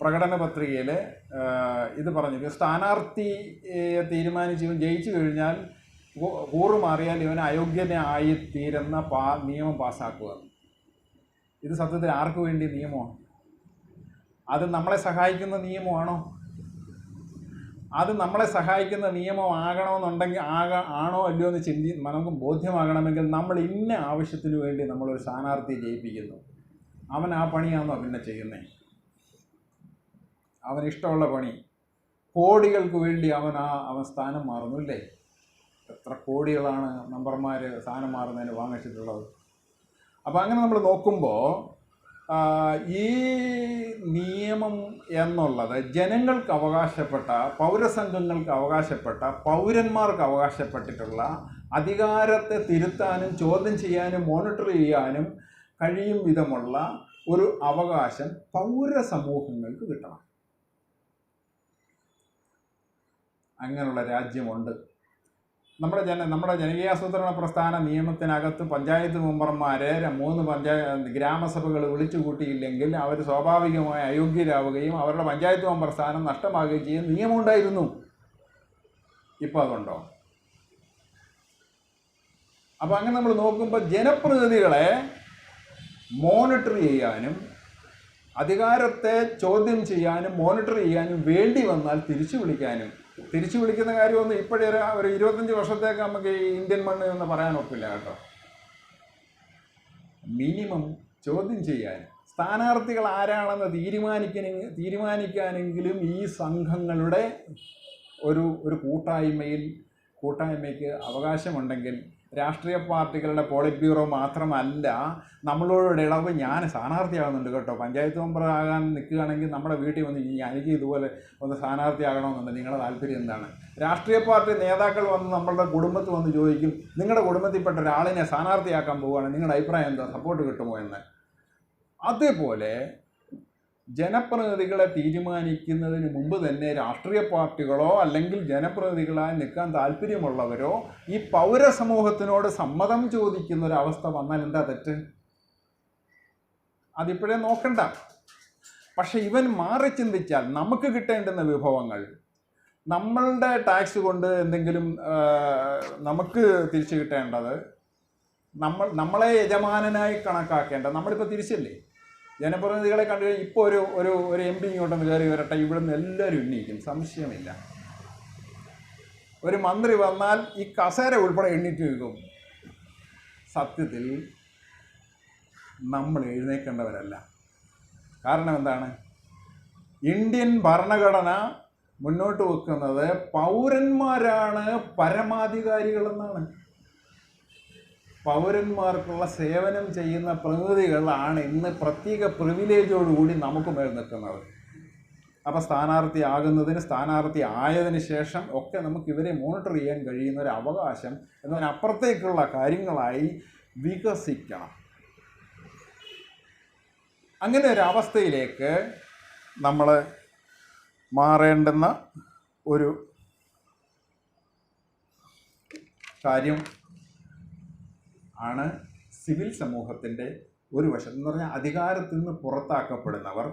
പ്രകടന പത്രികയിൽ ഇത് പറഞ്ഞു, സ്ഥാനാർത്ഥിയെ തീരുമാനിച്ച് ഇവൻ ജയിച്ചു കഴിഞ്ഞാൽ കൂറുമാറിയാൽ ഇവൻ അയോഗ്യനായി തീരുന്ന നിയമം പാസ്സാക്കുക. ഇത് സത്യത്തിൽ ആർക്കു വേണ്ടി നിയമമാണ്? അത് നമ്മളെ സഹായിക്കുന്ന നിയമമാണോ? അത് നമ്മളെ സഹായിക്കുന്ന നിയമമാകണമെന്നുണ്ടെങ്കിൽ ആണോ അല്ലയോ എന്ന് നമുക്ക് ബോധ്യമാകണമെങ്കിൽ നമ്മൾ ഇന്ന ആവശ്യത്തിന് വേണ്ടി നമ്മളൊരു സ്ഥാനാർത്ഥിയെ ജയിപ്പിക്കുന്നു. അവൻ ആ പണിയാണോ പിന്നെ ചെയ്യുന്നത്? അവനിഷ്ടമുള്ള പണി, കോടികൾക്ക് വേണ്ടി അവൻ സ്ഥാനം മാറുന്നു ഇല്ലേ? എത്ര കോടികളാണ് മെമ്പർമാർ സ്ഥാനം മാറുന്നതിന് വാങ്ങിച്ചിട്ടുള്ളത്. അപ്പോൾ അങ്ങനെ നമ്മൾ നോക്കുമ്പോൾ ഈ നിയമം എന്നുള്ളത് ജനങ്ങൾക്ക് അവകാശപ്പെട്ട, പൗരസംഘങ്ങൾക്ക് അവകാശപ്പെട്ട, പൗരന്മാർക്ക് അവകാശപ്പെട്ടിട്ടുള്ള അധികാരത്തെ തിരുത്താനും ചോദ്യം ചെയ്യാനും മോണിറ്റർ ചെയ്യാനും കഴിയും വിധമുള്ള ഒരു അവകാശം പൗരസമൂഹങ്ങൾക്ക് കിട്ടണം. അങ്ങനെയുള്ള രാജ്യമുണ്ട്. നമ്മുടെ ജനകീയാസൂത്രണ പ്രസ്ഥാന നിയമത്തിനകത്ത് പഞ്ചായത്ത് മെമ്പർമാരെ 3 ഗ്രാമസഭകൾ വിളിച്ചു കൂട്ടിയില്ലെങ്കിൽ അവർ സ്വാഭാവികമായി അയോഗ്യരാവുകയും അവരുടെ പഞ്ചായത്ത് മെമ്പർ സ്ഥാനം നഷ്ടമാകുകയും ചെയ്യുന്ന നിയമമുണ്ടായിരുന്നു. ഇപ്പോൾ അതുണ്ടോ? അപ്പോൾ അങ്ങനെ നമ്മൾ നോക്കുമ്പോൾ ജനപ്രതിനിധികളെ മോണിറ്റർ ചെയ്യാനും അധികാരത്തെ ചോദ്യം ചെയ്യാനും മോണിറ്റർ ചെയ്യാനും വേണ്ടി വന്നാൽ തിരിച്ചു വിളിക്കുന്ന കാര്യമൊന്നും ഇപ്പോഴേ ഒരു 25 വർഷത്തേക്ക് നമുക്ക് ഈ ഇന്ത്യൻ മണ്ണ് എന്ന് പറയാൻ ഒക്കില്ല കേട്ടോ. മിനിമം ചോദ്യം ചെയ്യാൻ, സ്ഥാനാർത്ഥികൾ ആരാണെന്ന് തീരുമാനിക്കാനെങ്കിലും ഈ സംഘങ്ങളുടെ ഒരു കൂട്ടായ്മയ്ക്ക് അവകാശമുണ്ടെങ്കിൽ, രാഷ്ട്രീയ പാർട്ടികളുടെ പോളിറ്റ് ബ്യൂറോ മാത്രമല്ല നമ്മളോട് ഇളവ്, ഞാൻ സ്ഥാനാർത്ഥിയാകുന്നുണ്ട് കേട്ടോ, പഞ്ചായത്ത് മെമ്പർ ആകാൻ നിൽക്കുകയാണെങ്കിൽ നമ്മുടെ വീട്ടിൽ വന്ന് എനിക്ക് ഇതുപോലെ ഒന്ന് സ്ഥാനാർത്ഥിയാകണമെന്നുണ്ട്, നിങ്ങളുടെ താല്പര്യം എന്താണ്? രാഷ്ട്രീയ പാർട്ടി നേതാക്കൾ വന്ന് നമ്മളുടെ കുടുംബത്തിൽ വന്ന് ചോദിക്കും, നിങ്ങളുടെ കുടുംബത്തിൽപ്പെട്ട ഒരാളിനെ സ്ഥാനാർത്ഥിയാക്കാൻ പോവുകയാണ്, നിങ്ങളുടെ അഭിപ്രായം എന്താ, സപ്പോർട്ട് കിട്ടുമോ എന്ന്. അതേപോലെ ജനപ്രതിനിധികളെ തീരുമാനിക്കുന്നതിന് മുമ്പ് തന്നെ രാഷ്ട്രീയ പാർട്ടികളോ അല്ലെങ്കിൽ ജനപ്രതിനിധികളായി നിൽക്കാൻ താല്പര്യമുള്ളവരോ ഈ പൗരസമൂഹത്തിനോട് സമ്മതം ചോദിക്കുന്ന ഒരവസ്ഥ വന്നാൽ എന്താ തെറ്റ്? അതിപ്പോഴേ നോക്കണ്ട. പക്ഷെ ഇവൻ മാറി ചിന്തിച്ചാൽ നമുക്ക് കിട്ടേണ്ടുന്ന വിഭവങ്ങൾ, നമ്മളുടെ ടാക്സ് കൊണ്ട് എന്തെങ്കിലും നമുക്ക് തിരിച്ചു കിട്ടേണ്ടത്, നമ്മളെ യജമാനനായി കണക്കാക്കേണ്ടത്, നമ്മളിപ്പോൾ തിരിച്ചല്ലേ ജനപ്രതിനിധികളെ കണ്ടു കഴിഞ്ഞാൽ ഇപ്പോൾ ഒരു MP ഇങ്ങോട്ടൊന്ന് കയറി വരട്ടെ, ഇവിടുന്ന് എല്ലാവരും എണ്ണിക്കും, സംശയമില്ല. ഒരു മന്ത്രി വന്നാൽ ഈ കസേര ഉൾപ്പെടെ എണ്ണിട്ട് വെക്കും. സത്യത്തിൽ നമ്മൾ എഴുന്നേൽക്കേണ്ടവരല്ല. കാരണം എന്താണ്? ഇന്ത്യൻ ഭരണഘടന മുന്നോട്ട് വെക്കുന്നത് പൗരന്മാരാണ് പരമാധികാരികളെന്നാണ്. പൗരന്മാർക്കുള്ള സേവനം ചെയ്യുന്ന പ്രതിനിധികളാണ് ഇന്ന് പ്രത്യേക പ്രിവിലേജോടുകൂടി നമുക്ക് മേൽ നിൽക്കുന്നത്. അപ്പോൾ സ്ഥാനാർത്ഥി ആയതിനു ശേഷം ഒക്കെ നമുക്ക് ഇവരെ മോണിറ്റർ ചെയ്യാൻ കഴിയുന്ന ഒരു അവകാശം എന്നതിനപ്പുറത്തേക്കുള്ള കാര്യങ്ങളായി വികസിക്കണം. അങ്ങനെ ഒരു അവസ്ഥയിലേക്ക് നമ്മൾ മാറേണ്ടുന്ന ഒരു കാര്യം ആണ് സിവിൽ സമൂഹത്തിൻ്റെ ഒരു വശം എന്ന് പറഞ്ഞാൽ അധികാരത്തിൽ നിന്ന് പുറത്താക്കപ്പെടുന്നവർ,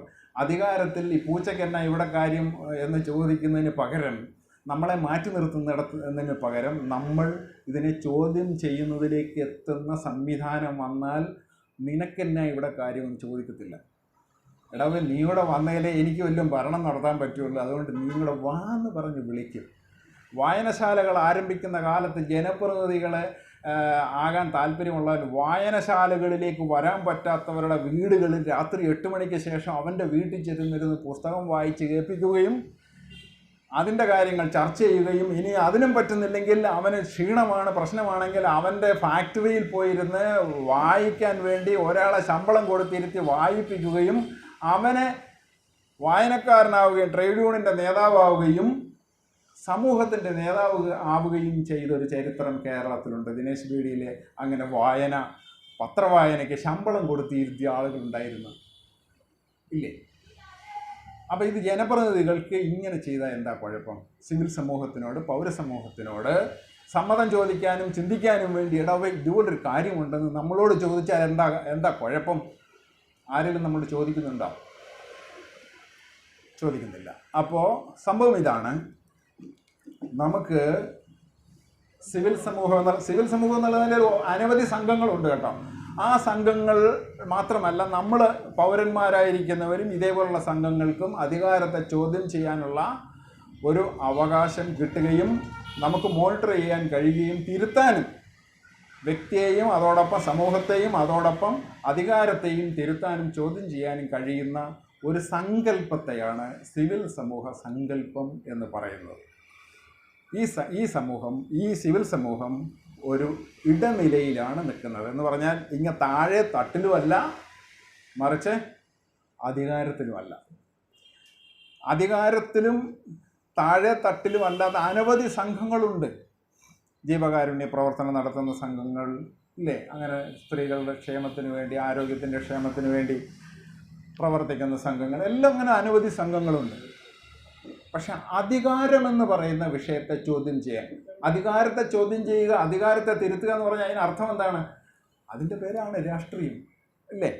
അധികാരത്തിൽ ഈ പൂച്ചക്കെന്നാ ഇവിടെ കാര്യം എന്ന് ചോദിക്കുന്നതിന് പകരം, നമ്മളെ മാറ്റി നിർത്തുന്നതിന് പകരം നമ്മൾ ഇതിനെ ചോദ്യം ചെയ്യുന്നതിലേക്ക് എത്തുന്ന സംവിധാനം വന്നാൽ നിനക്കെന്നാ ഇവിടെ കാര്യമൊന്നും ചോദിക്കത്തില്ല. എടാവേ, നീ ഇവിടെ വന്നതിലേ എനിക്ക് വല്ലതും ഭരണം നടത്താൻ പറ്റുള്ളൂ, അതുകൊണ്ട് നീ ഇവിടെ വാന്ന് പറഞ്ഞ് വിളിക്കും. വായനശാലകൾ ആരംഭിക്കുന്ന കാലത്ത് ജനപ്രതിനിധികളെ ആകാൻ താല്പര്യമുള്ളവർ വായനശാലകളിലേക്ക് വരാൻ പറ്റാത്തവരുടെ വീടുകളിൽ രാത്രി 8 മണിക്ക് ശേഷം അവൻ്റെ വീട്ടിൽ ചെന്നിരുന്ന് പുസ്തകം വായിച്ച് കേൾപ്പിക്കുകയും അതിൻ്റെ കാര്യങ്ങൾ ചർച്ച ചെയ്യുകയും, ഇനി അതിനും പറ്റുന്നില്ലെങ്കിൽ അവന് ക്ഷീണമാണ് പ്രശ്നമാണെങ്കിൽ അവൻ്റെ ഫാക്ടറിയിൽ പോയിരുന്ന് വായിക്കാൻ വേണ്ടി ഒരാളെ ശമ്പളം കൊടുത്തിരുത്തി വായിപ്പിക്കുകയും അവനെ വായനക്കാരനാവുകയും ട്രേഡ് യൂണിയൻ്റെ നേതാവാവുകയും സമൂഹത്തിൻ്റെ നേതാവ് ആവുകയും ചെയ്തൊരു ചരിത്രം കേരളത്തിലുണ്ട്. ദിനേശ് ബീഡിയിലെ അങ്ങനെ പത്രവായനയ്ക്ക് ശമ്പളം കൊടുത്തിരുത്തിയ ആളുകളുണ്ടായിരുന്നു ഇല്ലേ? അപ്പോൾ ഇത് ജനപ്രതിനിധികൾക്ക് ഇങ്ങനെ ചെയ്താൽ എന്താ കുഴപ്പം? സിവിൽ സമൂഹത്തിനോട്, പൗരസമൂഹത്തിനോട് സമ്മതം ചോദിക്കാനും ചിന്തിക്കാനും വേണ്ടി ഇതുപോലൊരു കാര്യമുണ്ടെന്ന് നമ്മളോട് ചോദിച്ചാൽ എന്താ കുഴപ്പം? ആരെങ്കിലും നമ്മൾ ചോദിക്കുന്നുണ്ടോ? ചോദിക്കുന്നില്ല. അപ്പോൾ സംഭവം ഇതാണ്, നമുക്ക് സിവിൽ സമൂഹം എന്നുള്ളതിൻ്റെ ഒരു അനവധി സംഘങ്ങളുണ്ട് കേട്ടോ. ആ സംഘങ്ങൾ മാത്രമല്ല, നമ്മൾ പൗരന്മാരായിരിക്കുന്നവരും ഇതേപോലുള്ള സംഘങ്ങൾക്കും അധികാരത്തെ ചോദ്യം ചെയ്യാനുള്ള ഒരു അവകാശം കിട്ടുകയും നമുക്ക് മോണിറ്റർ ചെയ്യാൻ കഴിയുകയും തിരുത്താനും, വ്യക്തിയെയും അതോടൊപ്പം സമൂഹത്തെയും അതോടൊപ്പം അധികാരത്തെയും തിരുത്താനും ചോദ്യം ചെയ്യാനും കഴിയുന്ന ഒരു സങ്കല്പത്തെയാണ് സിവിൽ സമൂഹ സങ്കല്പം എന്ന് പറയുന്നത്. ഈ സിവിൽ സമൂഹം ഒരു ഇടനിലയിലാണ് നിൽക്കുന്നത്. എന്ന് പറഞ്ഞാൽ താഴെ തട്ടിലുമല്ല, മറിച്ച് അധികാരത്തിലുമല്ല. അധികാരത്തിലും താഴെ തട്ടിലും അല്ലാത്ത അനവധി സംഘങ്ങളുണ്ട്. ജീവകാരുണ്യ പ്രവർത്തനം നടത്തുന്ന സംഘങ്ങൾ ഇല്ലേ, അങ്ങനെ സ്ത്രീകളുടെ ക്ഷേമത്തിന് വേണ്ടി, ആരോഗ്യത്തിൻ്റെ ക്ഷേമത്തിന് വേണ്ടി പ്രവർത്തിക്കുന്ന സംഘങ്ങൾ, എല്ലാം അങ്ങനെ അനവധി സംഘങ്ങളുണ്ട്. പക്ഷെ അധികാരമെന്ന് പറയുന്ന വിഷയത്തെ ചോദ്യം ചെയ്യാൻ, അധികാരത്തെ ചോദ്യം ചെയ്യുക, അധികാരത്തെ തിരുത്തുക എന്ന് പറഞ്ഞാൽ അതിന് അർത്ഥം എന്താണ്? അതിൻ്റെ പേരാണ് രാഷ്ട്രീയം അല്ലേ?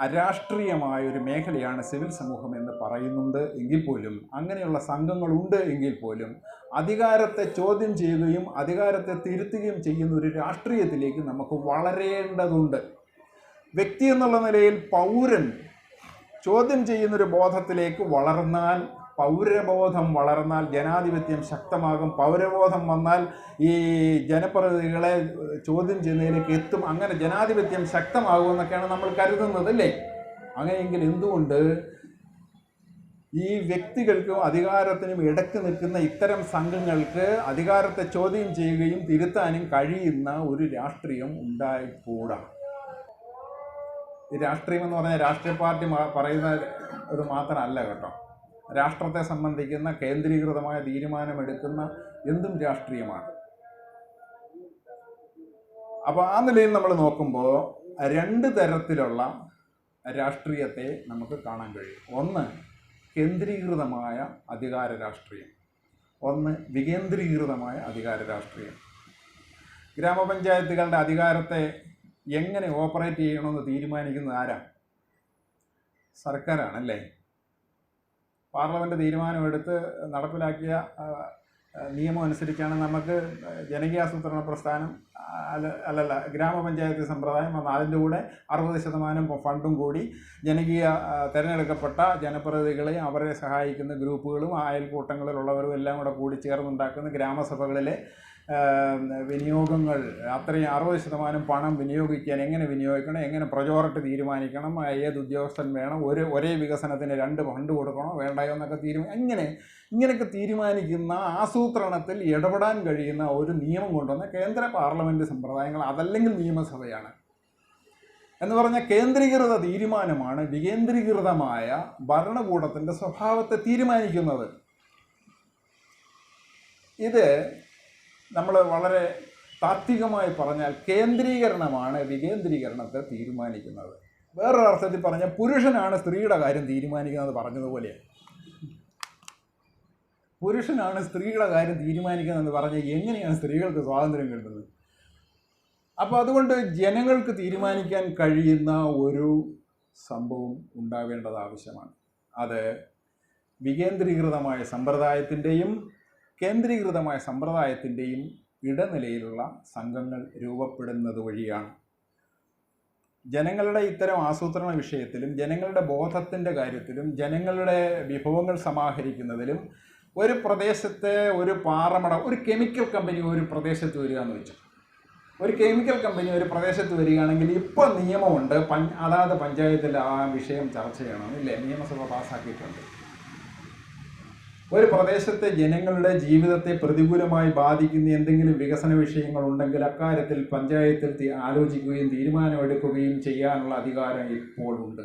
അരാഷ്ട്രീയമായൊരു മേഖലയാണ് സിവിൽ സമൂഹം എന്ന് പറയുന്നുണ്ട് എങ്കിൽ പോലും, അങ്ങനെയുള്ള സംഘങ്ങളുണ്ട് എങ്കിൽ പോലും, അധികാരത്തെ ചോദ്യം ചെയ്യുകയും അധികാരത്തെ തിരുത്തുകയും ചെയ്യുന്ന ഒരു രാഷ്ട്രീയത്തിലേക്ക് നമുക്ക് വളരേണ്ടതുണ്ട്. വ്യക്തി എന്നുള്ള നിലയിൽ പൗരൻ ചോദ്യം ചെയ്യുന്നൊരു ബോധത്തിലേക്ക് വളർന്നാൽ, പൗരബോധം വളർന്നാൽ ജനാധിപത്യം ശക്തമാകും. പൗരബോധം വന്നാൽ ഈ ജനപ്രതിനിധികളെ ചോദ്യം ചെയ്യുന്നതിലേക്ക് എത്തും. അങ്ങനെ ജനാധിപത്യം ശക്തമാകുമെന്നൊക്കെയാണ് നമ്മൾ കരുതുന്നത് അല്ലേ? അങ്ങനെയെങ്കിൽ എന്തുകൊണ്ട് ഈ വ്യക്തികൾക്കും അധികാരത്തിനും ഇടയ്ക്ക് നിൽക്കുന്ന ഇത്തരം സംഘങ്ങൾക്ക് അധികാരത്തെ ചോദ്യം ചെയ്യുകയും തിരുത്താനും കഴിയുന്ന ഒരു രാഷ്ട്രീയം ഉണ്ടായിക്കൂടാ? ഈ രാഷ്ട്രീയം എന്ന് പറഞ്ഞാൽ രാഷ്ട്രീയ പാർട്ടി പറയുന്ന ഇത് മാത്രമല്ല കേട്ടോ. രാഷ്ട്രത്തെ സംബന്ധിക്കുന്ന കേന്ദ്രീകൃതമായ തീരുമാനമെടുക്കുന്ന എന്തും രാഷ്ട്രീയമാണ്. അപ്പോൾ ആ നിലയിൽ നമ്മൾ നോക്കുമ്പോൾ രണ്ട് തരത്തിലുള്ള രാഷ്ട്രീയത്തെ നമുക്ക് കാണാൻ കഴിയും. ഒന്ന് കേന്ദ്രീകൃതമായ അധികാര രാഷ്ട്രീയം, ഒന്ന് വികേന്ദ്രീകൃതമായ അധികാര രാഷ്ട്രീയം. ഗ്രാമപഞ്ചായത്തുകളുടെ അധികാരത്തെ എങ്ങനെ ഓപ്പറേറ്റ് ചെയ്യണമെന്ന് തീരുമാനിക്കുന്നത് ആരാ? സർക്കാരാണല്ലേ. പാർലമെൻറ്റ് തീരുമാനമെടുത്ത് നടപ്പിലാക്കിയ നിയമം അനുസരിച്ചാണ് നമുക്ക് ജനകീയാസൂത്രണ പ്രസ്ഥാനം അല്ലല്ല ഗ്രാമപഞ്ചായത്ത് സമ്പ്രദായം വന്ന് അതിൻ്റെ കൂടെ 60% ഫണ്ടും കൂടി ജനകീയ തിരഞ്ഞെടുക്കപ്പെട്ട ജനപ്രതിനിധികളെയും അവരെ സഹായിക്കുന്ന ഗ്രൂപ്പുകളും അയൽക്കൂട്ടങ്ങളിലുള്ളവരും എല്ലാം കൂടി ചേർന്നുണ്ടാക്കുന്ന ഗ്രാമസഭകളിലെ വിനിയോഗങ്ങൾ, അത്രയും 60% പണം വിനിയോഗിക്കാൻ എങ്ങനെ വിനിയോഗിക്കണം, എങ്ങനെ പ്രജോറിറ്റി തീരുമാനിക്കണം, ഏത് ഉദ്യോഗസ്ഥൻ വേണം, ഒരേ വികസനത്തിന് 2 ഫണ്ട് കൊടുക്കണോ വേണ്ടായോ എന്നൊക്കെ ഇങ്ങനെയൊക്കെ തീരുമാനിക്കുന്ന ആസൂത്രണത്തിൽ ഇടപെടാൻ കഴിയുന്ന ഒരു നിയമം കൊണ്ടുവന്ന കേന്ദ്ര പാർലമെൻറ്റ് സമ്പ്രദായങ്ങൾ, അതല്ലെങ്കിൽ നിയമസഭയാണ്. എന്ന് പറഞ്ഞാൽ കേന്ദ്രീകൃത തീരുമാനമാണ് വികേന്ദ്രീകൃതമായ ഭരണകൂടത്തിൻ്റെ സ്വഭാവത്തെ തീരുമാനിക്കുന്നത്. ഇത് നമ്മൾ വളരെ താത്വികമായി പറഞ്ഞാൽ കേന്ദ്രീകരണമാണ് വികേന്ദ്രീകരണത്തെ തീരുമാനിക്കുന്നത്. വേറൊരർത്ഥത്തിൽ പറഞ്ഞാൽ പുരുഷനാണ് സ്ത്രീയുടെ കാര്യം തീരുമാനിക്കുന്നത് പറഞ്ഞതുപോലെയാണ്. പുരുഷനാണ് സ്ത്രീയുടെ കാര്യം തീരുമാനിക്കുന്നതെന്ന് പറഞ്ഞാൽ എങ്ങനെയാണ് സ്ത്രീകൾക്ക് സ്വാതന്ത്ര്യം കിട്ടുന്നത്? അപ്പോൾ അതുകൊണ്ട് ജനങ്ങൾക്ക് തീരുമാനിക്കാൻ കഴിയുന്ന ഒരു സംഭവം ഉണ്ടാവേണ്ടത് ആവശ്യമാണ്. അത് വികേന്ദ്രീകൃതമായ സമ്പ്രദായത്തിൻ്റെയും കേന്ദ്രീകൃതമായ സമ്പ്രദായത്തിൻ്റെയും ഇടനിലയിലുള്ള സംഘങ്ങൾ രൂപപ്പെടുന്നത് വഴിയാണ്. ജനങ്ങളുടെ ഇത്തരം ആസൂത്രണ വിഷയത്തിലും ജനങ്ങളുടെ ബോധത്തിൻ്റെ കാര്യത്തിലും ജനങ്ങളുടെ വിഭവങ്ങൾ സമാഹരിക്കുന്നതിലും ഒരു പ്രദേശത്തെ ഒരു ഒരു കെമിക്കൽ കമ്പനി ഒരു പ്രദേശത്ത് വരിക എന്ന് വെച്ചു. ഒരു കെമിക്കൽ കമ്പനി ഒരു പ്രദേശത്ത് വരികയാണെങ്കിൽ ഇപ്പോൾ നിയമമുണ്ട്, അതാത് പഞ്ചായത്തിൽ ആ വിഷയം ചർച്ച ചെയ്യണമെന്നില്ലേ, നിയമസഭ പാസ്സാക്കിയിട്ടുണ്ട്. ഒരു പ്രദേശത്തെ ജനങ്ങളുടെ ജീവിതത്തെ പ്രതികൂലമായി ബാധിക്കുന്ന എന്തെങ്കിലും വികസന വിഷയങ്ങളുണ്ടെങ്കിൽ അക്കാര്യത്തിൽ പഞ്ചായത്തിൽ ആലോചിക്കുകയും തീരുമാനമെടുക്കുകയും ചെയ്യാനുള്ള അധികാരം ഇപ്പോഴുണ്ട്.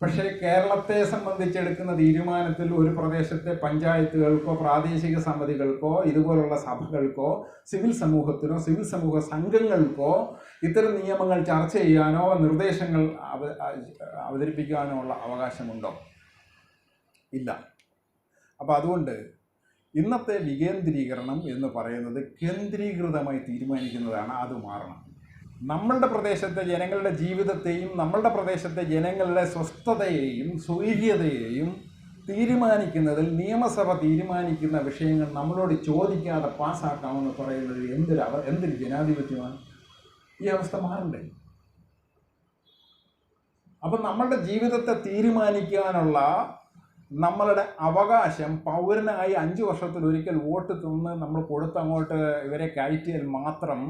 പക്ഷേ കേരളത്തെ സംബന്ധിച്ചെടുക്കുന്ന തീരുമാനത്തിൽ ഒരു പ്രദേശത്തെ പഞ്ചായത്തുകൾക്കോ പ്രാദേശിക സമിതികൾക്കോ ഇതുപോലുള്ള സഭകൾക്കോ സിവിൽ സമൂഹത്തിനോ സിവിൽ സമൂഹ സംഘങ്ങൾക്കോ ഇത്തരം നിയമങ്ങൾ ചർച്ച ചെയ്യാനോ നിർദ്ദേശങ്ങൾ അവതരിപ്പിക്കാനോ ഉള്ള അവകാശമുണ്ടോ? ഇല്ല. അപ്പോൾ അതുകൊണ്ട് ഇന്നത്തെ വികേന്ദ്രീകരണം എന്ന് പറയുന്നത് കേന്ദ്രീകൃതമായി തീരുമാനിക്കുന്നതാണ്. അത് മാറണം. നമ്മളുടെ പ്രദേശത്തെ ജനങ്ങളുടെ ജീവിതത്തെയും നമ്മളുടെ പ്രദേശത്തെ ജനങ്ങളുടെ സ്വസ്ഥതയെയും സ്വൈര്യതയെയും തീരുമാനിക്കുന്നതിൽ നിയമസഭ തീരുമാനിക്കുന്ന വിഷയങ്ങൾ നമ്മളോട് ചോദിക്കാതെ പാസ്സാക്കാമെന്ന് പറയുന്നത് എന്തൊരു ജനാധിപത്യമാണ്? ഈ അവസ്ഥ മാറണ്ടേ? അപ്പം നമ്മളുടെ ജീവിതത്തെ തീരുമാനിക്കാനുള്ള നമ്മളുടെ അവകാശം പൗരനായി 5 വർഷത്തിലൊരിക്കൽ വോട്ട് തിന്ന് നമ്മൾ കൊടുത്തങ്ങോട്ട് ഇവരെ കയറ്റിയാൽ മാത്രം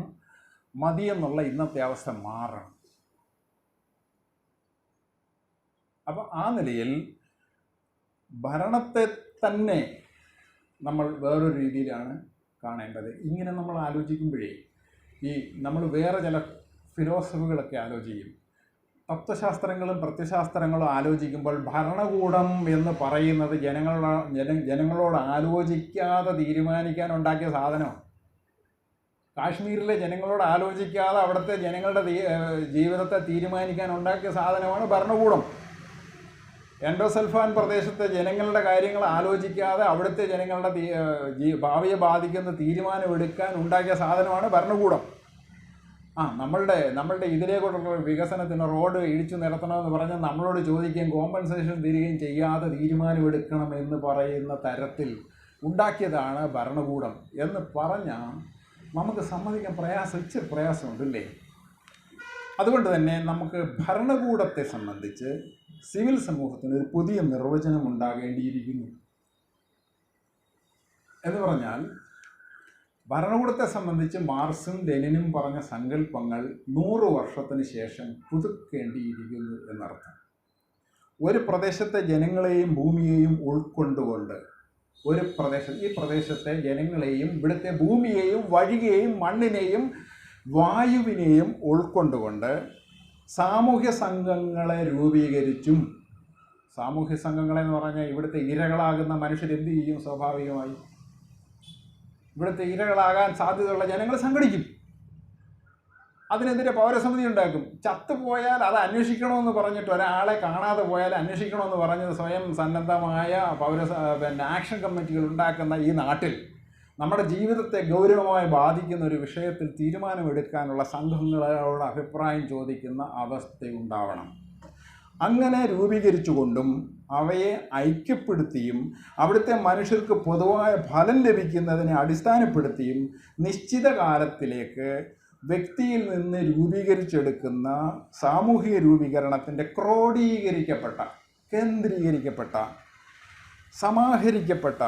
മതിയെന്നുള്ള ഇന്നത്തെ അവസ്ഥ മാറണം. അപ്പം ആ നിലയിൽ ഭരണത്തെ തന്നെ നമ്മൾ വേറൊരു രീതിയിലാണ് കാണേണ്ടത്. ഇങ്ങനെ നമ്മൾ ആലോചിക്കുമ്പോഴേ നമ്മൾ വേറെ ചില ഫിലോസഫികളൊക്കെ ആലോചിക്കും. തത്വശാസ്ത്രങ്ങളും പ്രത്യശാസ്ത്രങ്ങളും ആലോചിക്കുമ്പോൾ ഭരണകൂടം എന്ന് പറയുന്നത് ജനങ്ങളോട് ആലോചിക്കാതെ തീരുമാനിക്കാനുണ്ടാക്കിയ സാധനമാണ്. കാശ്മീരിലെ ജനങ്ങളോട് ആലോചിക്കാതെ അവിടുത്തെ ജനങ്ങളുടെ ജീവിതത്തെ തീരുമാനിക്കാനുണ്ടാക്കിയ സാധനമാണ് ഭരണകൂടം. എൻഡോസൾഫാൻ പ്രദേശത്തെ ജനങ്ങളുടെ കാര്യങ്ങൾ ആലോചിക്കാതെ അവിടുത്തെ ജനങ്ങളുടെ ഭാവിയെ ബാധിക്കുന്ന തീരുമാനമെടുക്കാൻ ഉണ്ടാക്കിയ സാധനമാണ് ഭരണകൂടം. നമ്മളുടെ ഇതിലേക്കുള്ള വികസനത്തിന് റോഡ് ഇടിച്ചു നിരത്തണമെന്ന് പറഞ്ഞാൽ നമ്മളോട് ചോദിക്കുകയും കോമ്പൻസേഷൻ തരികയും ചെയ്യാതെ തീരുമാനമെടുക്കണം എന്ന് പറയുന്ന തരത്തിൽ ഉണ്ടാക്കിയതാണ് ഭരണകൂടം എന്ന് പറഞ്ഞാൽ നമുക്ക് സമ്മതിക്കാൻ ഇച്ചിരി പ്രയാസമുണ്ടല്ലേ? അതുകൊണ്ട് തന്നെ നമുക്ക് ഭരണകൂടത്തെ സംബന്ധിച്ച് സിവിൽ സമൂഹത്തിന് ഒരു പുതിയ നിർവചനം ഉണ്ടാകേണ്ടിയിരിക്കുന്നു. എന്ന് പറഞ്ഞാൽ ഭരണകൂടത്തെ സംബന്ധിച്ച് മാർക്സും ലെനിനും പറഞ്ഞ സങ്കല്പങ്ങൾ 100 വർഷത്തിന് ശേഷം പുതുക്കേണ്ടിയിരിക്കുന്നു എന്നർത്ഥം. ഒരു പ്രദേശത്തെ ജനങ്ങളെയും ഭൂമിയെയും ഉൾക്കൊണ്ടുകൊണ്ട് ഈ പ്രദേശത്തെ ജനങ്ങളെയും ഇവിടുത്തെ ഭൂമിയെയും വഴിയെയും മണ്ണിനെയും വായുവിനെയും ഉൾക്കൊണ്ടുകൊണ്ട് സാമൂഹ്യ സംഘങ്ങളെ രൂപീകരിച്ചും, സാമൂഹ്യ സംഘങ്ങളെന്ന് പറഞ്ഞാൽ ഇവിടുത്തെ ഇരകളാകുന്ന മനുഷ്യരെന്ത് ചെയ്യും? സ്വാഭാവികമായി ഇവിടുത്തെ ഇരകളാകാൻ സാധ്യതയുള്ള ജനങ്ങൾ സംഘടിക്കും. അതിനെതിരെ പൗരസമിതി ഉണ്ടാക്കും. ചത്തുപോയാൽ അത് അന്വേഷിക്കണമെന്ന് പറഞ്ഞിട്ട്, ഒരാളെ കാണാതെ പോയാൽ അന്വേഷിക്കണമെന്ന് പറഞ്ഞത് സ്വയം സന്നദ്ധമായ ആക്ഷൻ കമ്മിറ്റികൾ ഉണ്ടാക്കുന്ന ഈ നാട്ടിൽ നമ്മുടെ ജീവിതത്തെ ഗൗരവമായി ബാധിക്കുന്ന ഒരു വിഷയത്തിൽ തീരുമാനമെടുക്കാനുള്ള സംഘങ്ങളോട് അഭിപ്രായം ചോദിക്കുന്ന അവസ്ഥയുണ്ടാവണം. അങ്ങനെ രൂപീകരിച്ചുകൊണ്ടും അവയെ ഐക്യപ്പെടുത്തിയും അവിടുത്തെ മനുഷ്യർക്ക് പൊതുവായ ഫലം ലഭിക്കുന്നതിനെ അടിസ്ഥാനപ്പെടുത്തിയും നിശ്ചിത കാലത്തിലേക്ക് വ്യക്തിയിൽ നിന്ന് രൂപീകരിച്ചെടുക്കുന്ന സാമൂഹിക രൂപീകരണത്തിൻ്റെ ക്രോഡീകരിക്കപ്പെട്ട, കേന്ദ്രീകരിക്കപ്പെട്ട, സമാഹരിക്കപ്പെട്ട,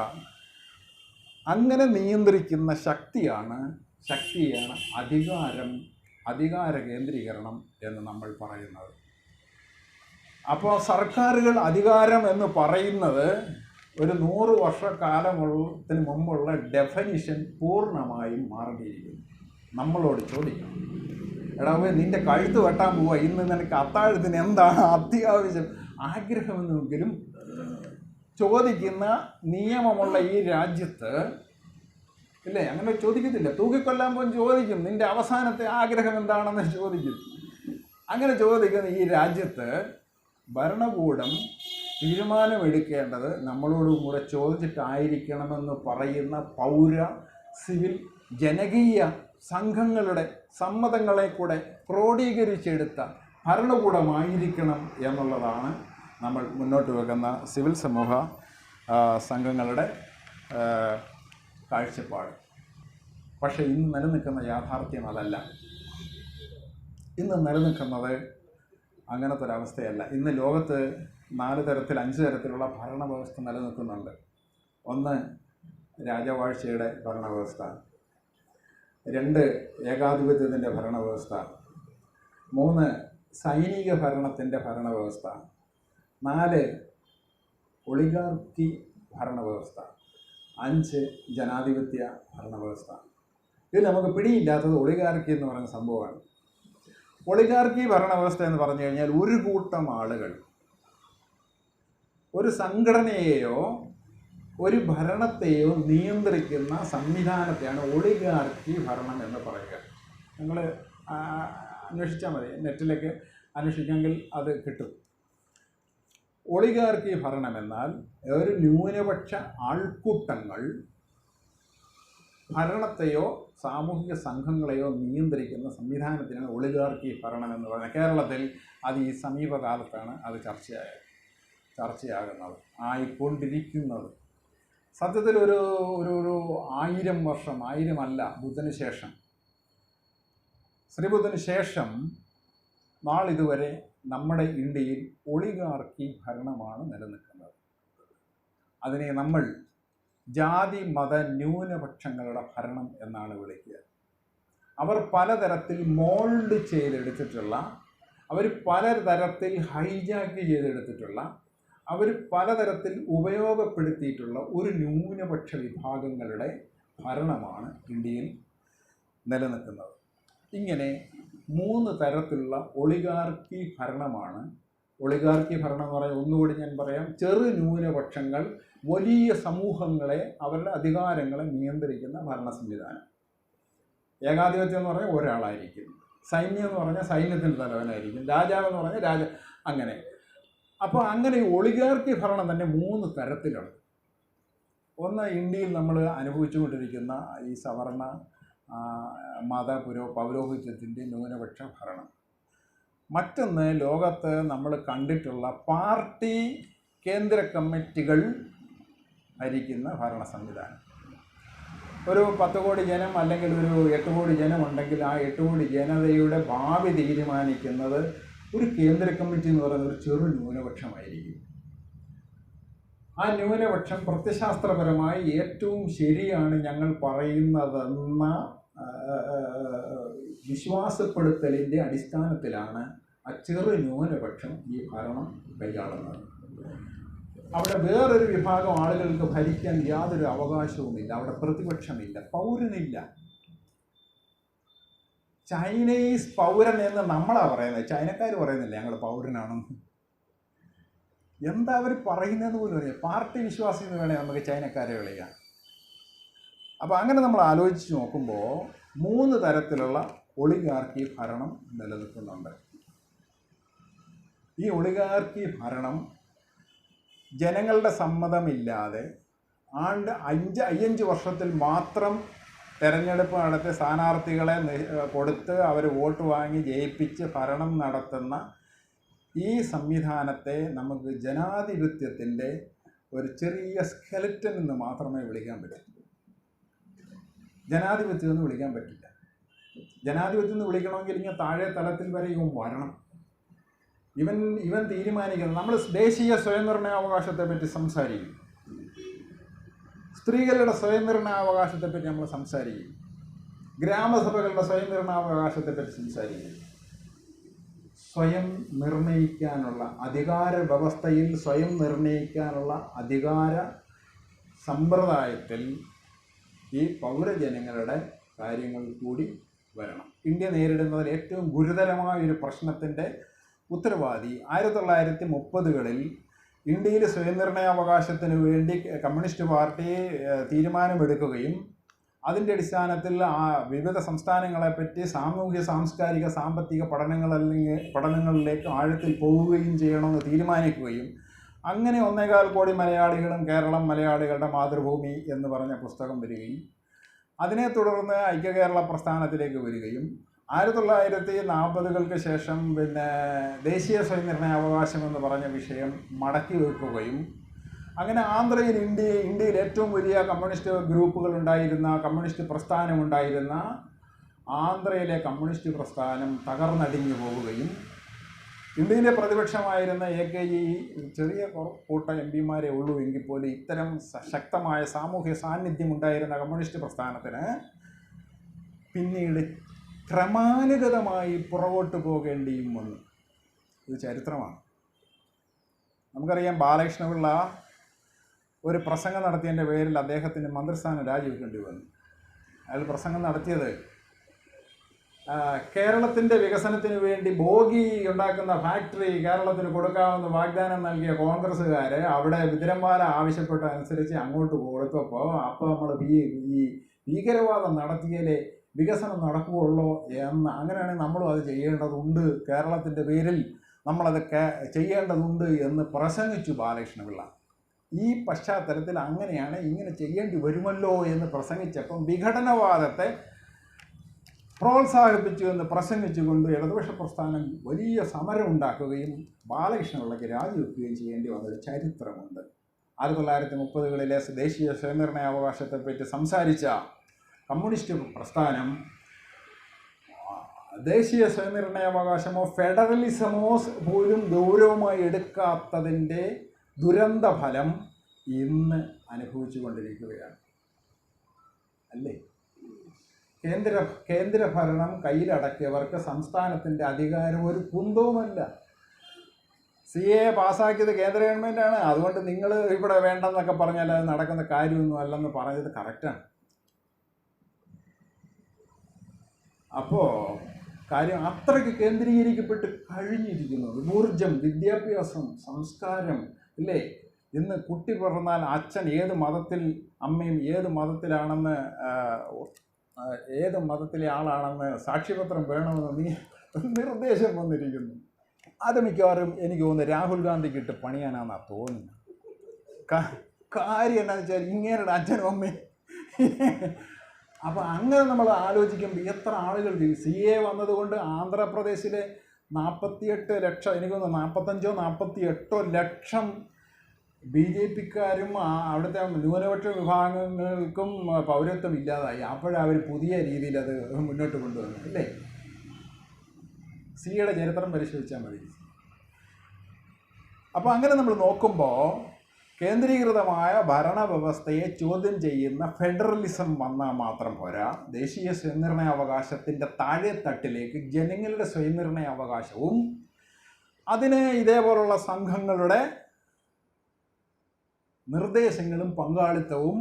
അങ്ങനെ നിയന്ത്രിക്കുന്ന ശക്തിയാണ് അധികാര കേന്ദ്രീകരണം എന്ന് നമ്മൾ പറയുന്നത്. അപ്പോൾ സർക്കാരുകൾ അധികാരം എന്ന് പറയുന്നത് ഒരു 100 വർഷക്കാലത്തിന് മുമ്പുള്ള ഡെഫിനിഷൻ പൂർണ്ണമായും മാറിയിരിക്കുന്നു. നമ്മളോട് ചോദിക്കണം, എടാ നിൻ്റെ കഴുത്ത് വെട്ടാൻ പോവുക, ഇന്ന് നിനക്ക് അത്താഴത്തിന് എന്താണ് അത്യാവശ്യം ആഗ്രഹമെന്നെങ്കിലും ചോദിക്കുന്ന നിയമമുള്ള ഈ രാജ്യത്ത് ഇല്ലേ? അങ്ങനെ ചോദിക്കത്തില്ല. തൂക്കിക്കൊല്ലാൻ പോലും ചോദിക്കും, നിൻ്റെ അവസാനത്തെ ആഗ്രഹം എന്താണെന്ന് ചോദിക്കും. അങ്ങനെ ചോദിക്കുന്ന ഈ രാജ്യത്ത് ഭരണകൂടം തീരുമാനമെടുക്കേണ്ടത് നമ്മളോടും കൂടെ ചോദിച്ചിട്ടായിരിക്കണമെന്ന് പറയുന്ന സിവിൽ ജനകീയ സംഘങ്ങളുടെ സമ്മതങ്ങളെ കൂടെ ക്രോഡീകരിച്ചെടുത്ത ഭരണകൂടമായിരിക്കണം എന്നുള്ളതാണ് നമ്മൾ മുന്നോട്ട് വെക്കുന്ന സിവിൽ സമൂഹ സംഘങ്ങളുടെ കാഴ്ചപ്പാട്. പക്ഷേ ഇന്ന് നിലനിൽക്കുന്ന യാഥാർത്ഥ്യം അതല്ല. ഇന്ന് നിലനിൽക്കുന്നത് അങ്ങനത്തെ ഒരവസ്ഥയല്ല. ഇന്ന് ലോകത്ത് 5 തരത്തിലുള്ള ഭരണവ്യവസ്ഥ നിലനിൽക്കുന്നുണ്ട്. 1 രാജവാഴ്ചയുടെ ഭരണവ്യവസ്ഥ, 2 ഏകാധിപത്യത്തിൻ്റെ ഭരണവ്യവസ്ഥ, 3 സൈനിക ഭരണത്തിൻ്റെ ഭരണവ്യവസ്ഥ, 4 ഒളിഗാർക്കി ഭരണവ്യവസ്ഥ, 5 ജനാധിപത്യ ഭരണവ്യവസ്ഥ. ഇതിൽ നമുക്ക് പിടിയില്ലാത്തത് ഒളിഗാർക്കി എന്ന് പറയുന്ന സംഭവമാണ്. ഒളിഗാർക്കി ഭരണവ്യവസ്ഥ എന്ന് പറഞ്ഞു കഴിഞ്ഞാൽ ഒരു കൂട്ടം ആളുകൾ ഒരു സംഘടനയെയോ ഒരു ഭരണത്തെയോ നിയന്ത്രിക്കുന്ന സംവിധാനത്തെയാണ് ഒളിഗാർക്കി ഭരണം എന്ന് പറയുക. നിങ്ങൾ അന്വേഷിച്ചാൽ മതി, നെറ്റിലേക്ക് അന്വേഷിക്കാമെങ്കിൽ അത് കിട്ടും. ഒളിഗാർക്കി ഭരണം എന്നാൽ ഒരു ന്യൂനപക്ഷ ആൾക്കൂട്ടങ്ങൾ ഭരണത്തെയോ സാമൂഹിക സംഘങ്ങളെയോ നിയന്ത്രിക്കുന്ന സംവിധാനത്തിനാണ് ഒളിഗാർക്കി ഭരണം എന്ന് പറയുന്നത്. കേരളത്തിൽ അത് ഈ സമീപകാലത്താണ് അത് ചർച്ചയാകുന്നത്, ആയിക്കൊണ്ടിരിക്കുന്നത്. സത്യത്തിൽ ഒരു ഒരു 1000 വർഷം, 1000 അല്ല, ബുദ്ധന് ശേഷം, ശ്രീബുദ്ധന് ശേഷം നാളിതുവരെ നമ്മുടെ ഇന്ത്യയിൽ ഒളിഗാർക്കി ഭരണമാണ് നിലനിൽക്കുന്നത്. അതിനെ നമ്മൾ ജാതി മത ന്യൂനപക്ഷങ്ങളുടെ ഭരണം എന്നാണ് വിളിക്കുക. അവർ പലതരത്തിൽ മോൾഡ് ചെയ്തെടുത്തിട്ടുള്ള, അവർ പലതരത്തിൽ ഹൈജാക്ക് ചെയ്തെടുത്തിട്ടുള്ള, അവർ പലതരത്തിൽ ഉപയോഗപ്പെടുത്തിയിട്ടുള്ള ഒരു ന്യൂനപക്ഷ വിഭാഗങ്ങളുടെ ഭരണമാണ് ഇന്ത്യയിൽ നിലനിൽക്കുന്നത്. ഇങ്ങനെ 3 തരത്തിലുള്ള ഒളിഗാർക്കി ഭരണമാണ്. ഒളിഗാർക്കി ഭരണം എന്ന് പറയാൻ ഒന്നുകൂടി ഞാൻ പറയാം, ചെറു ന്യൂനപക്ഷങ്ങൾ വലിയ സമൂഹങ്ങളെ, അവരുടെ അധികാരങ്ങളെ നിയന്ത്രിക്കുന്ന ഭരണ സംവിധാനം. ഏകാധിപത്യം എന്ന് പറഞ്ഞാൽ ഒരാളായിരിക്കും, സൈന്യം എന്ന് പറഞ്ഞാൽ സൈന്യത്തിൻ്റെ തലവനായിരിക്കും, രാജാവെന്ന് പറഞ്ഞാൽ അങ്ങനെ. അപ്പോൾ അങ്ങനെ ഈ ഭരണം തന്നെ 3 തരത്തിലുണ്ട്. ഒന്ന്, ഇന്ത്യയിൽ നമ്മൾ അനുഭവിച്ചുകൊണ്ടിരിക്കുന്ന ഈ സവർണ മത പൗരോഹിത്യത്തിൻ്റെ ന്യൂനപക്ഷ ഭരണം. മറ്റൊന്ന്, ലോകത്ത് നമ്മൾ കണ്ടിട്ടുള്ള പാർട്ടി കേന്ദ്ര കമ്മിറ്റികൾ ഭരിക്കുന്ന ഭരണ സംവിധാനം. ഒരു 10 കോടി ജനം അല്ലെങ്കിൽ ഒരു 8 കോടി ജനം ഉണ്ടെങ്കിൽ ആ 8 കോടി ജനതയുടെ ഭാവി തീരുമാനിക്കുന്നത് ഒരു കേന്ദ്ര കമ്മിറ്റി എന്ന് പറയുന്ന ഒരു ചെറു ന്യൂനപക്ഷമായിരിക്കും. ആ ന്യൂനപക്ഷം പ്രത്യശാസ്ത്രപരമായി ഏറ്റവും ശരിയാണ് ഞങ്ങൾ പറയുന്നതെന്ന വിശ്വാസപ്പെടുത്തലിൻ്റെ അടിസ്ഥാനത്തിലാണ് ആ ചെറു ന്യൂനപക്ഷം ഈ ഭരണം കൈയാളുന്നത്. അവിടെ വേറൊരു വിഭാഗം ആളുകൾക്ക് ഭരിക്കാൻ യാതൊരു അവകാശവുമില്ല, അവിടെ പ്രതിപക്ഷമില്ല, പൗരനില്ല. ചൈനീസ് പൗരൻ എന്ന് നമ്മളാണ് പറയുന്നത്, ചൈനക്കാർ പറയുന്നില്ല ഞങ്ങൾ പൗരനാണെന്ന്. എന്താ അവർ പറയുന്നതെന്ന് പോലും അറിയാം. പാർട്ടി വിശ്വാസി എന്ന് വേണേൽ നമുക്ക് ചൈനക്കാരെ വിളിക്കാം. അപ്പോൾ അങ്ങനെ നമ്മൾ ആലോചിച്ച് നോക്കുമ്പോൾ 3 തരത്തിലുള്ള ഒളിഗാർക്കി ഭരണം നിലനിൽക്കുന്നുണ്ട്. ഈ ഒളിഗാർക്കി ഭരണം ജനങ്ങളുടെ സമ്മതമില്ലാതെ 5 വർഷത്തിൽ മാത്രം തെരഞ്ഞെടുപ്പ് നടത്തി സ്ഥാനാർത്ഥികളെ കൊടുത്ത് അവർ വോട്ട് വാങ്ങി ജയിപ്പിച്ച് ഭരണം നടത്തുന്ന ഈ സംവിധാനത്തെ നമുക്ക് ജനാധിപത്യത്തിൻ്റെ ഒരു ചെറിയ സ്കെലറ്റൻ എന്ന് മാത്രമേ വിളിക്കാൻ പറ്റൂ. ജനാധിപത്യം എന്ന് വിളിക്കാൻ പറ്റില്ല. ജനാധിപത്യം എന്ന് വിളിക്കണമെങ്കിൽ ഇങ്ങനെ താഴെ തലത്തിൽ വരെ ഇവൻ വരണം. ഇവൻ തീരുമാനിക്കുന്നത്. നമ്മൾ ദേശീയ സ്വയംനിർണയാവകാശത്തെ പറ്റി സംസാരിക്കും, സ്ത്രീകളുടെ സ്വയംനിർണയാവകാശത്തെ പറ്റി നമ്മൾ സംസാരിക്കും, ഗ്രാമസഭകളുടെ സ്വയംനിർണയാവകാശത്തെ പറ്റി സംസാരിക്കും. സ്വയം നിർണയിക്കാനുള്ള അധികാര വ്യവസ്ഥയിൽ സ്വയം നിർണയിക്കാനുള്ള അധികാര സമ്പ്രദായത്തിൽ ഈ പൗരജനങ്ങളുടെ കാര്യങ്ങൾ കൂടി വരണം. ഇന്ത്യ നേരിടുന്നതിൽ ഏറ്റവും ഗുരുതരമായ ഒരു പ്രശ്നത്തിൻ്റെ ഉത്തരവാദി 1930കളിൽ ഇന്ത്യയിൽ സ്വയംനിർണയാവകാശത്തിന് വേണ്ടി കമ്മ്യൂണിസ്റ്റ് പാർട്ടി തീരുമാനമെടുക്കുകയും അതിൻ്റെ അടിസ്ഥാനത്തിൽ വിവിധ സംസ്ഥാനങ്ങളെപ്പറ്റി സാമൂഹ്യ സാംസ്കാരിക സാമ്പത്തിക പഠനങ്ങളിലേക്ക് ആഴത്തിൽ പോവുകയും ചെയ്യണമെന്ന് തീരുമാനിക്കുകയും അങ്ങനെ 1.25 കോടി മലയാളികളും കേരളം മലയാളികളുടെ മാതൃഭൂമി എന്ന് പറഞ്ഞ പുസ്തകം വരികയും അതിനെ തുടർന്ന് ഐക്യകേരള പ്രസ്ഥാനത്തിലേക്ക് വരികയും 1940കൾക്ക് ശേഷം ദേശീയ സ്വയംനിർണയാവകാശം എന്ന് പറഞ്ഞ വിഷയം മടക്കി വെക്കുകയും അങ്ങനെ ആന്ധ്രയിൽ ഇന്ത്യയിൽ ഏറ്റവും വലിയ കമ്മ്യൂണിസ്റ്റ് ഗ്രൂപ്പുകൾ ഉണ്ടായിരുന്ന കമ്മ്യൂണിസ്റ്റ് പ്രസ്ഥാനമുണ്ടായിരുന്ന ആന്ധ്രയിലെ കമ്മ്യൂണിസ്റ്റ് പ്രസ്ഥാനം തകർന്നടിഞ്ഞു പോവുകയും ഇന്ത്യയിലെ പ്രതിപക്ഷമായിരുന്ന AKG ചെറിയ കൂട്ടം MP-മാരെ ഉള്ളൂ എങ്കിൽ പോലും ഇത്തരം ശക്തമായ സാമൂഹ്യ സാന്നിധ്യം ഉണ്ടായിരുന്ന കമ്മ്യൂണിസ്റ്റ് പ്രസ്ഥാനത്തിന് പിന്നീട് ക്രമാനുഗതമായി പുറകോട്ട് പോകേണ്ടിയും വന്നു. ഇത് ചരിത്രമാണ്. നമുക്കറിയാം, ബാലകൃഷ്ണപിള്ള ഒരു പ്രസംഗം നടത്തിയതിൻ്റെ പേരിൽ അദ്ദേഹത്തിന് മന്ത്രിസ്ഥാനം രാജിവെക്കേണ്ടി വന്നു. അയാൾ പ്രസംഗം നടത്തിയത് കേരളത്തിൻ്റെ വികസനത്തിന് വേണ്ടി ബോഗി ഉണ്ടാക്കുന്ന ഫാക്ടറി കേരളത്തിന് കൊടുക്കാമെന്ന് വാഗ്ദാനം നൽകിയ കോൺഗ്രസ്സുകാർ അവിടെ വിതരംവാല ആവശ്യപ്പെട്ട അനുസരിച്ച് അങ്ങോട്ട് കൊടുത്തപ്പോൾ നമ്മൾ ഈ ഭീകരവാദം നടത്തിയാലേ വികസനം നടക്കുകയുള്ളൂ എന്ന്, അങ്ങനെയാണെങ്കിൽ നമ്മളും അത് ചെയ്യേണ്ടതുണ്ട്, കേരളത്തിൻ്റെ പേരിൽ നമ്മളത് ചെയ്യേണ്ടതുണ്ട് എന്ന് പ്രസംഗിച്ചു ബാലകൃഷ്ണപിള്ള. ഈ പശ്ചാത്തലത്തിൽ അങ്ങനെയാണ്, ഇങ്ങനെ ചെയ്യേണ്ടി വരുമല്ലോ എന്ന് പ്രസംഗിച്ചപ്പം വിഘടനവാദത്തെ പ്രോത്സാഹിപ്പിച്ചു എന്ന് പ്രസംഗിച്ചുകൊണ്ട് ഇടതുപക്ഷ പ്രസ്ഥാനം വലിയ സമരം ഉണ്ടാക്കുകയും ബാലകൃഷ്ണപിള്ളയ്ക്ക് രാജിവെക്കുകയും ചെയ്യേണ്ടി വന്നൊരു ചരിത്രമുണ്ട്. 1930കളിലെ ദേശീയ സ്വയംനിർണയാവകാശത്തെപ്പറ്റി സംസാരിച്ച കമ്മ്യൂണിസ്റ്റ് പ്രസ്ഥാനം ദേശീയ സ്വയംനിർണയാവകാശമോ ഫെഡറലിസമോ പോലും ഗൗരവമായി എടുക്കാത്തതിൻ്റെ ദുരന്ത ഫലം ഇന്ന് അനുഭവിച്ചു കൊണ്ടിരിക്കുകയാണ് അല്ലേ? കേന്ദ്ര ഭരണം കയ്യിലടക്കിയവർക്ക് സംസ്ഥാനത്തിൻ്റെ അധികാരം ഒരു കുന്തവുമല്ല. CA പാസ്സാക്കിയത് കേന്ദ്ര ഗവൺമെൻറ്റാണ്. അതുകൊണ്ട് നിങ്ങൾ ഇവിടെ വേണ്ടെന്നൊക്കെ പറഞ്ഞാൽ അത് നടക്കുന്ന കാര്യമൊന്നും അല്ലെന്ന് പറഞ്ഞത് കറക്റ്റാണ്. അപ്പോൾ കാര്യം അത്രയ്ക്ക് കേന്ദ്രീകരിക്കപ്പെട്ട് കഴിഞ്ഞിരിക്കുന്നു. ഊർജം, വിദ്യാഭ്യാസം, സംസ്കാരം ഇല്ലേ? ഇന്ന് കുട്ടി പറഞ്ഞാൽ അച്ഛൻ ഏത് മതത്തിൽ, അമ്മയും ഏത് മതത്തിലാണെന്ന്, ഏത് മതത്തിലെ ആളാണെന്ന് സാക്ഷ്യപത്രം വേണമെന്ന് നിർദ്ദേശം വന്നിരിക്കുന്നു. അത് മിക്കവാറും എനിക്ക് തോന്നുന്നു രാഹുൽ ഗാന്ധിക്ക് ഇട്ട് പണിയാനാണെന്നാണ് തോന്നുന്നത്. കാര്യം എന്താണെന്ന് വെച്ചാൽ ഇങ്ങേരുടെ അച്ഛനും അമ്മയും. അപ്പോൾ അങ്ങനെ നമ്മൾ ആലോചിക്കുമ്പോൾ എത്ര ആളുകൾക്ക് CA വന്നതുകൊണ്ട് ആന്ധ്രാപ്രദേശിലെ 48 ലക്ഷം, എനിക്ക് തോന്നുന്നു 45-48 ലക്ഷം BJPക്കാരും അവിടുത്തെ ന്യൂനപക്ഷ വിഭാഗങ്ങൾക്കും പൗരത്വം ഇല്ലാതായി. അപ്പോഴവർ പുതിയ രീതിയിൽ അത് മുന്നോട്ട് കൊണ്ടുവന്നു അല്ലേ? CAയുടെ ചരിത്രം പരിശോധിച്ചാൽ മതി. അപ്പോൾ അങ്ങനെ നമ്മൾ നോക്കുമ്പോൾ കേന്ദ്രീകൃതമായ ഭരണവ്യവസ്ഥയെ ചോദ്യം ചെയ്യുന്ന ഫെഡറലിസം വന്നാൽ മാത്രം പോരാ, ദേശീയ സ്വയംനിർണയാവകാശത്തിൻ്റെ താഴെത്തട്ടിലേക്ക് ജനങ്ങളുടെ സ്വയംനിർണയാവകാശവും അതിന് ഇതേപോലുള്ള സംഘങ്ങളുടെ നിർദ്ദേശങ്ങളും പങ്കാളിത്തവും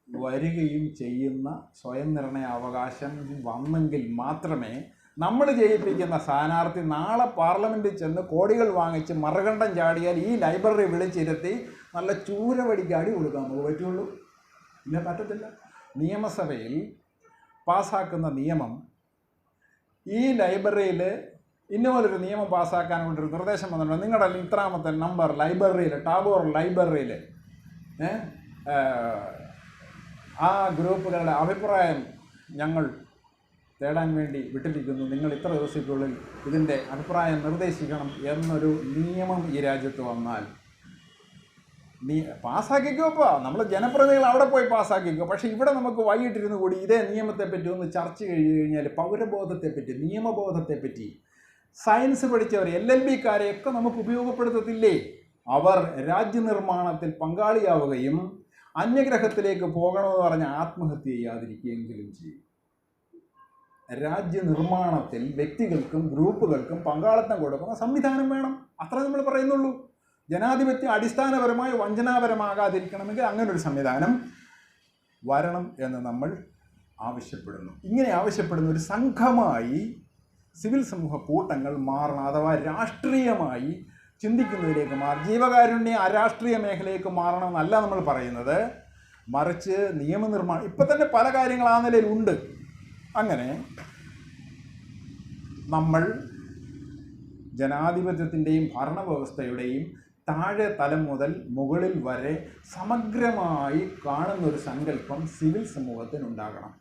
വരികയും ചെയ്യുന്ന സ്വയംനിർണയാവകാശം വന്നെങ്കിൽ മാത്രമേ നമ്മൾ ജയിപ്പിക്കുന്ന സ്ഥാനാർത്ഥി നാളെ പാർലമെൻറ്റിൽ ചെന്ന് കോടികൾ വാങ്ങിച്ച് മറുകണ്ഠം ചാടിയാൽ ഈ ലൈബ്രറി വിളിച്ചിരുത്തി നല്ല ചൂരവടിക്ക് അടി കൊടുക്കാൻ നമുക്ക് പറ്റുള്ളൂ. ഇല്ല, പറ്റത്തില്ല. നിയമസഭയിൽ പാസ്സാക്കുന്ന നിയമം ഈ ലൈബ്രറിയിൽ ഇന്നുപോലൊരു നിയമം പാസ്സാക്കാൻ വേണ്ടൊരു നിർദ്ദേശം വന്നിട്ടുണ്ട്. നിങ്ങളുടെ ഇത്രാമത്തെ നമ്പർ ലൈബ്രറിയിൽ, ടാഗോർ ലൈബ്രറിയിൽ ആ ഗ്രൂപ്പുകളുടെ അഭിപ്രായം ഞങ്ങൾ തേടാൻ വേണ്ടി വിട്ടിരിക്കുന്നു. നിങ്ങൾ ഇത്ര ദിവസത്തിനുള്ളിൽ ഇതിൻ്റെ അഭിപ്രായം നിർദ്ദേശിക്കണം എന്നൊരു നിയമം ഈ രാജ്യത്ത് വന്നാൽ പാസ്സാക്കിക്കോപ്പോൾ നമ്മൾ ജനപ്രതിനിധികൾ അവിടെ പോയി പാസ്സാക്കിക്കോ. പക്ഷേ ഇവിടെ നമുക്ക് വൈകിട്ടിരുന്ന് കൂടി ഇതേ നിയമത്തെപ്പറ്റി ഒന്ന് ചർച്ച കഴിഞ്ഞാൽ പൗരബോധത്തെപ്പറ്റി, നിയമബോധത്തെപ്പറ്റി സയൻസ് പഠിച്ചവർ LLBക്കാരെയൊക്കെ നമുക്ക് ഉപയോഗപ്പെടുത്തത്തില്ലേ? അവർ രാജ്യനിർമ്മാണത്തിൽ പങ്കാളിയാവുകയും അന്യഗ്രഹത്തിലേക്ക് പോകണമെന്ന് പറഞ്ഞ് ആത്മഹത്യ ചെയ്യാതിരിക്കുകയെങ്കിലും ചെയ്യും. രാജ്യനിർമ്മാണത്തിൽ വ്യക്തികൾക്കും ഗ്രൂപ്പുകൾക്കും പങ്കാളിത്തം കൊടുക്കുന്ന സംവിധാനം വേണം. അത്ര നമ്മൾ പറയുന്നുള്ളൂ. ജനാധിപത്യം അടിസ്ഥാനപരമായി വഞ്ചനാപരമാകാതിരിക്കണമെങ്കിൽ അങ്ങനൊരു സംവിധാനം വരണം എന്ന് നമ്മൾ ആവശ്യപ്പെടുന്നു. ഇങ്ങനെ ആവശ്യപ്പെടുന്ന ഒരു സംഘമായി സിവിൽ സമൂഹ കൂട്ടങ്ങൾ മാറണം, അഥവാ രാഷ്ട്രീയമായി ചിന്തിക്കുന്നതിലേക്ക് ജീവകാരുണ്യ അരാഷ്ട്രീയ മേഖലയിലേക്ക് മാറണമെന്നല്ല നമ്മൾ പറയുന്നത്. മറിച്ച് നിയമനിർമ്മാണം ഇപ്പം തന്നെ പല കാര്യങ്ങൾ ആ നിലയിലുണ്ട്. അങ്ങനെ നമ്മൾ ജനാധിപത്യത്തിൻ്റെയും ഭരണവ്യവസ്ഥയുടെയും താഴെ തലം മുതൽ മുകളിൽ വരെ സമഗ്രമായി കാണുന്നൊരു സങ്കല്പം സിവിൽ സമൂഹത്തിനുണ്ടാകണം.